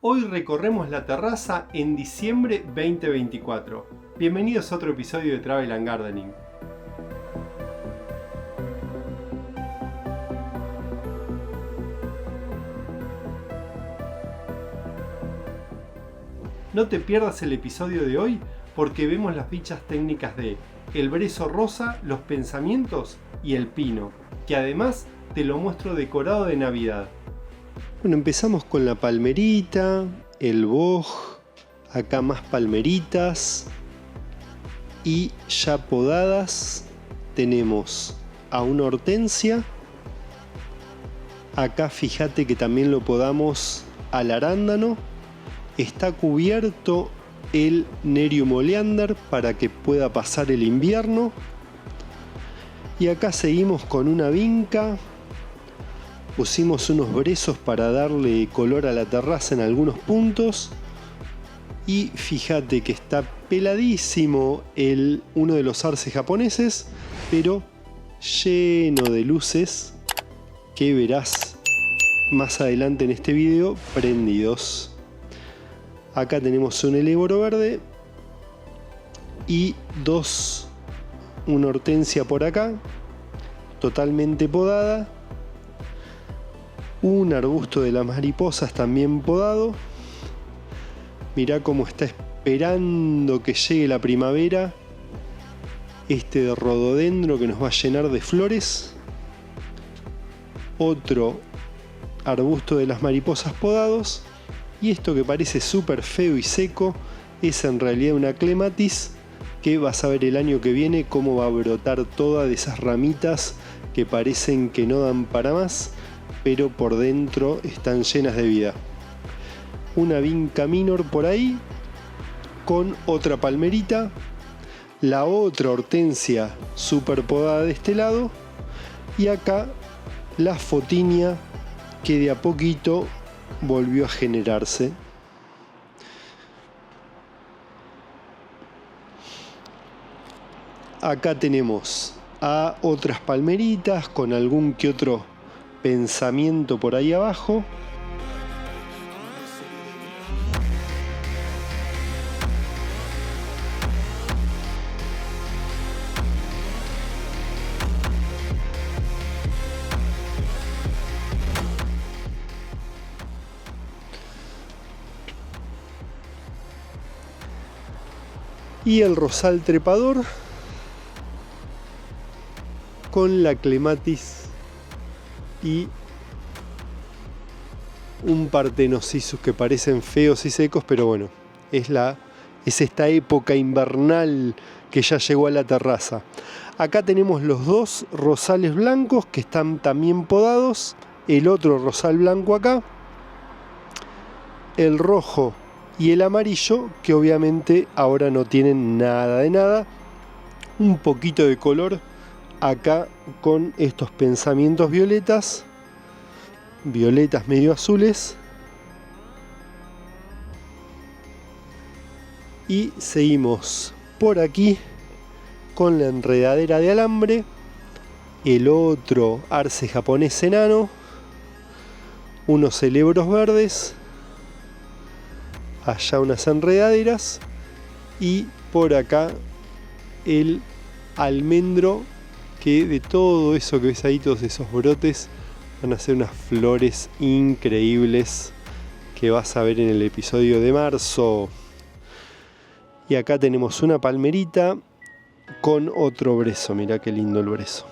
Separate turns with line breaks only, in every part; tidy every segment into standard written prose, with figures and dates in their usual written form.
Hoy recorremos la terraza en diciembre 2024. Bienvenidos a otro episodio de Travel and Gardening. No te pierdas el episodio de hoy porque vemos las fichas técnicas de el brezo rosa, los pensamientos y el pino, que además te lo muestro decorado de Navidad. Bueno, empezamos con la palmerita, el boj, acá más palmeritas y ya podadas tenemos a una hortensia. Acá fíjate que también lo podamos al arándano. Está cubierto el Nerium oleander para que pueda pasar el invierno. Y acá seguimos con una vinca. Pusimos unos brezos para darle color a la terraza en algunos puntos. Y fíjate que está peladísimo uno de los arces japoneses, pero lleno de luces que verás más adelante en este video prendidos. Acá tenemos un heléboro verde y una hortensia por acá, totalmente podada. Un arbusto de las mariposas también podado. Mirá cómo está esperando que llegue la primavera. Este de rododendro que nos va a llenar de flores. Otro arbusto de las mariposas podados. Y esto que parece súper feo y seco es en realidad una clematis que vas a ver el año que viene cómo va a brotar todas de esas ramitas que parecen que no dan para más, pero por dentro están llenas de vida. Una vinca minor por ahí con otra palmerita, la otra hortensia súper podada de este lado y acá la fotinia que de a poquito volvió a generarse. Acá tenemos a otras palmeritas con algún que otro pensamiento por ahí abajo. Y el rosal trepador con la clematis y un partenosisus que parecen feos y secos, pero bueno, es esta época invernal que ya llegó a la terraza. Acá tenemos los dos rosales blancos que están también podados, el otro rosal blanco acá, el rojo y el amarillo que obviamente ahora no tienen nada de nada. Un poquito de color acá con estos pensamientos violetas medio azules. Y seguimos por aquí con la enredadera de alambre, el otro arce japonés enano, unos helébros verdes, allá unas enredaderas y por acá el almendro que de todo eso que ves ahí, todos esos brotes van a ser unas flores increíbles que vas a ver en el episodio de marzo. Y acá tenemos una palmerita con otro brezo, mirá qué lindo el brezo.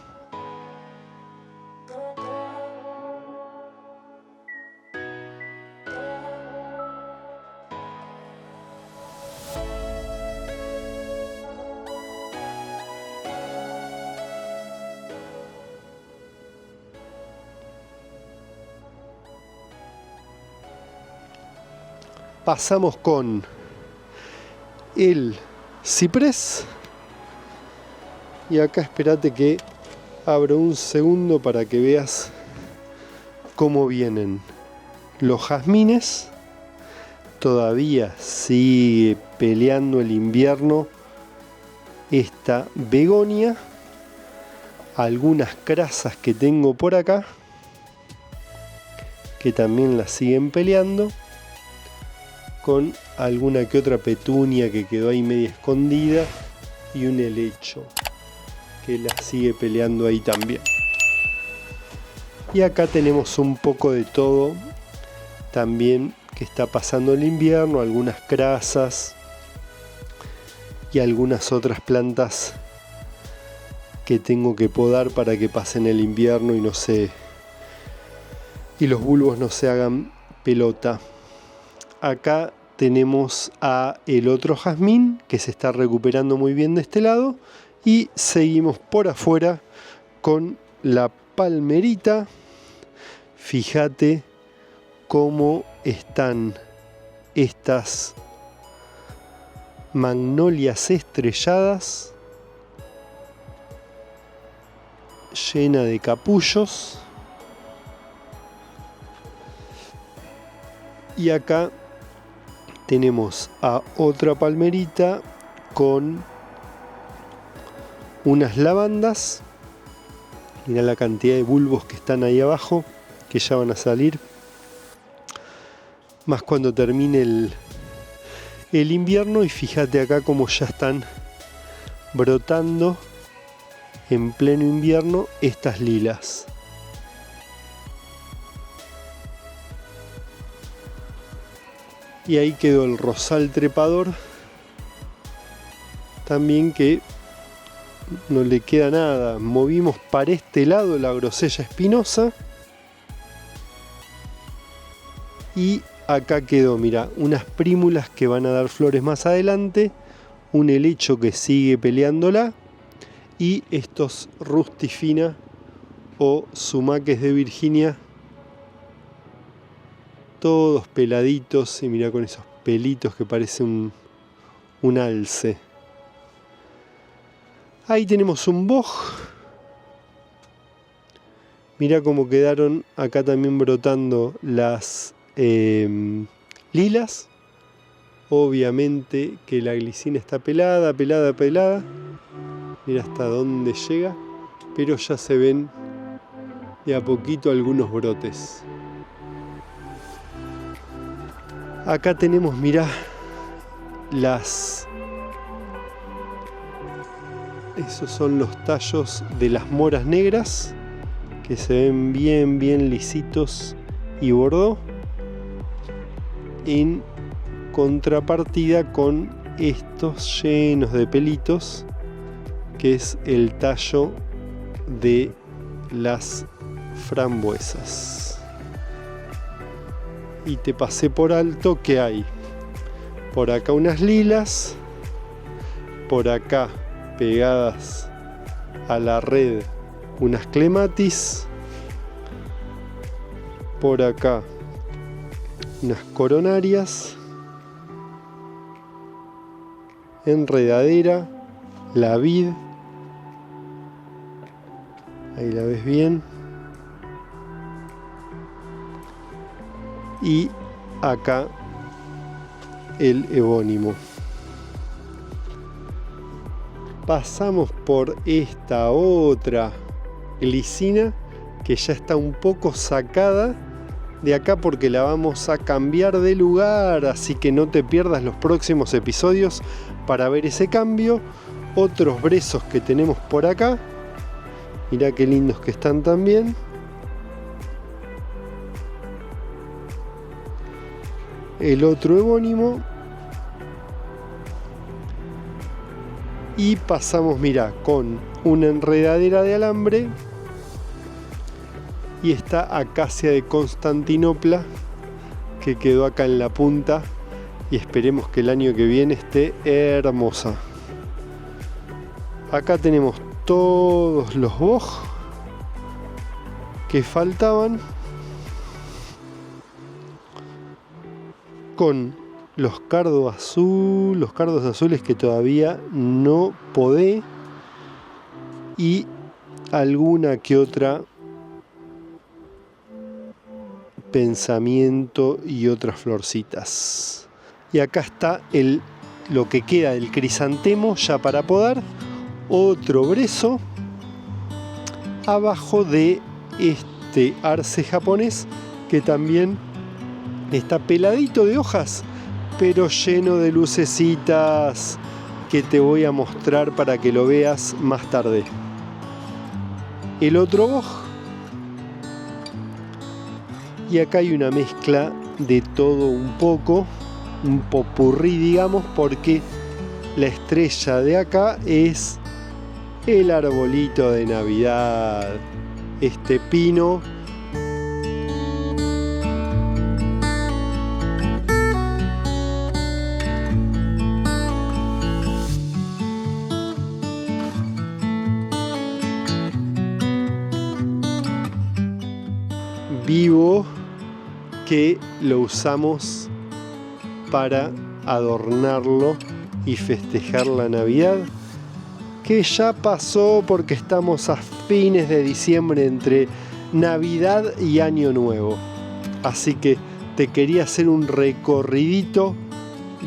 Pasamos con el ciprés y acá espérate que abro un segundo para que veas cómo vienen los jazmines. Todavía sigue peleando el invierno esta begonia, algunas crasas que tengo por acá que también las siguen peleando. con alguna que otra petunia que quedó ahí media escondida y un helecho que la sigue peleando ahí también. Y acá tenemos un poco de todo también que está pasando el invierno, algunas crasas y algunas otras plantas que tengo que podar para que pasen el invierno y y los bulbos no se hagan pelota. Acá tenemos a el otro jazmín que se está recuperando muy bien de este lado y seguimos por afuera con la palmerita. Fíjate cómo están estas magnolias estrelladas, llena de capullos. Y acá tenemos a otra palmerita con unas lavandas. Mirá la cantidad de bulbos que están ahí abajo, que ya van a salir. Más cuando termine el invierno. Y fíjate acá cómo ya están brotando en pleno invierno estas lilas. Y ahí quedó el rosal trepador también, que no le queda nada. Movimos para este lado la grosella espinosa y acá quedó, mira, unas prímulas que van a dar flores más adelante, un helecho que sigue peleándola y estos rustifina o sumaques de Virginia, todos peladitos, y mira con esos pelitos que parece un alce. Ahí tenemos un boj. Mira cómo quedaron acá también brotando las lilas. Obviamente que la glicina está pelada. Mira hasta dónde llega, pero ya se ven de a poquito algunos brotes. Acá tenemos, mirá, esos son los tallos de las moras negras, que se ven bien lisitos y bordó, en contrapartida con estos llenos de pelitos, que es el tallo de las frambuesas. Y te pasé por alto que hay por acá unas lilas, por acá pegadas a la red unas clematis, por acá unas coronarias, enredadera, la vid, ahí la ves bien, y acá el evónimo. Pasamos por esta otra glicina que ya está un poco sacada de acá porque la vamos a cambiar de lugar, así que no te pierdas los próximos episodios para ver ese cambio. Otros brezos que tenemos por acá, mirá qué lindos que están también. El otro evónimo. Y pasamos, mira, con una enredadera de alambre y esta acacia de Constantinopla que quedó acá en la punta y esperemos que el año que viene esté hermosa. Acá tenemos todos los boj que faltaban, con los cardos azules que todavía no podé, y alguna que otra pensamiento y otras florcitas. Y acá está lo que queda del crisantemo ya para podar, otro brezo abajo de este arce japonés que también está peladito de hojas, pero lleno de lucecitas que te voy a mostrar para que lo veas más tarde. El otro boj. Y acá hay una mezcla de todo un poco, un popurrí digamos, porque la estrella de acá es el arbolito de Navidad, este pino vivo que lo usamos para adornarlo y festejar la Navidad, que ya pasó porque estamos a fines de diciembre entre Navidad y Año Nuevo. Así que te quería hacer un recorridito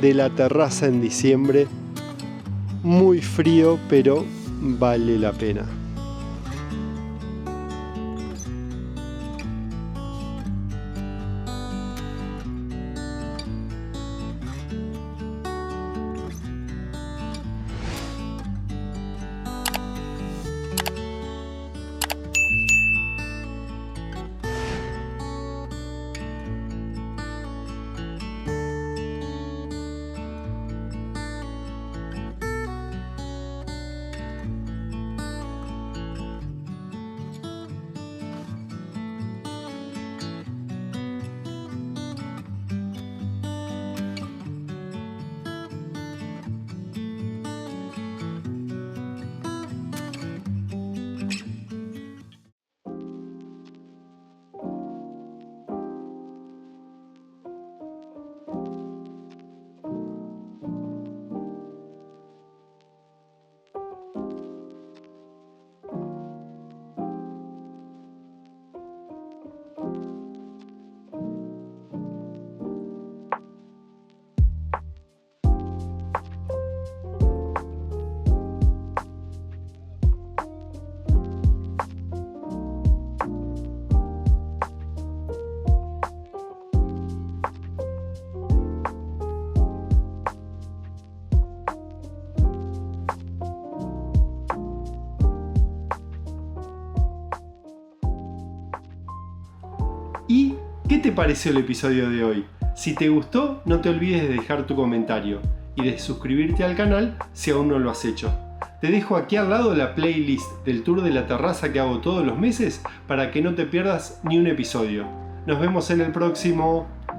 de la terraza en diciembre. Muy frío, pero vale la pena. ¿Y qué te pareció el episodio de hoy? Si te gustó, no te olvides de dejar tu comentario y de suscribirte al canal si aún no lo has hecho. Te dejo aquí al lado la playlist del tour de la terraza que hago todos los meses para que no te pierdas ni un episodio. Nos vemos en el próximo.